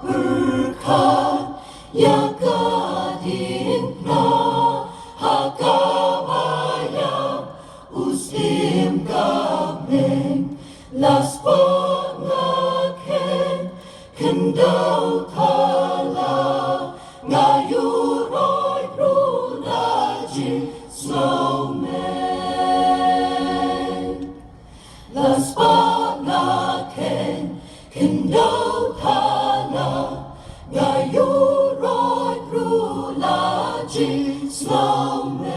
berkat yakadinna hakabaya ustim kameng las pangaken kendau tala ngayuroi prunaji snowman las pangaken kendau tala ngayuroi prunaji snowman.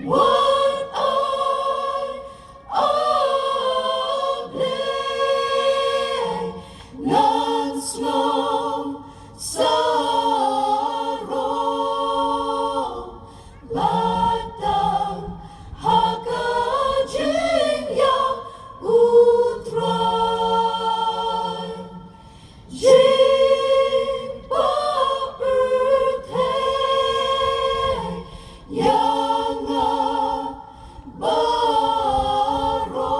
What non snow sorrow latang hakajing ya utray jimpa berteh yang baro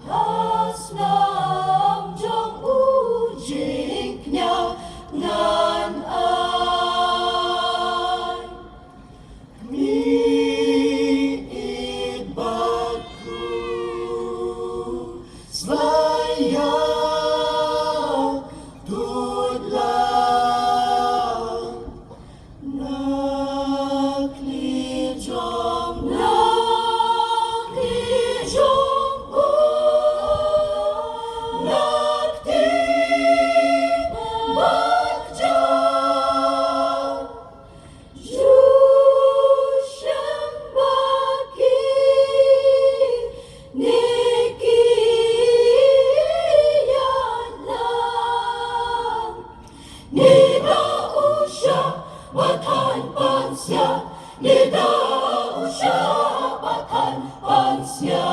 hasnam jong ujiknya ngan ai miit baku slaya tudlang nakli jong nakti bakja jushem baki niki yalan nida usha batan pansya nida usha batan pansya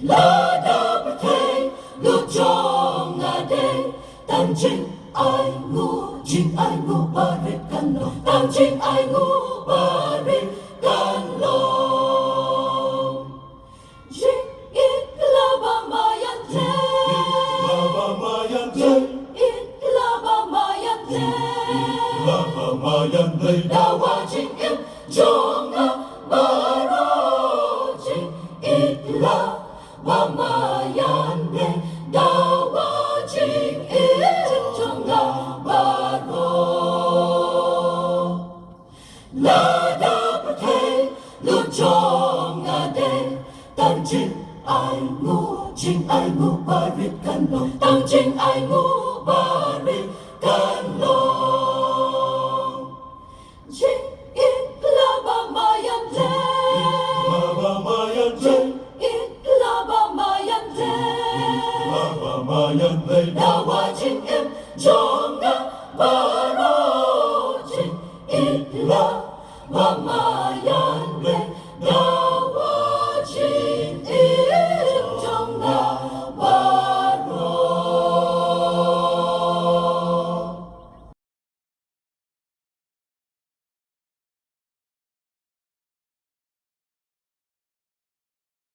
lada berteng lujong ade tam jing ai ngu barikan lo tam jing ai ngu barikan lo jing it laba mayan te jing it laba mayan te dawa jing it jonga baro jing it laba mayan te dawa jing it jonga baro lada berteng lujong ade tam jing ai ngu barikan lo tam jing ai ngu barikan lo jing it laba mayan te jing it laba mayan te dawa jing it jonga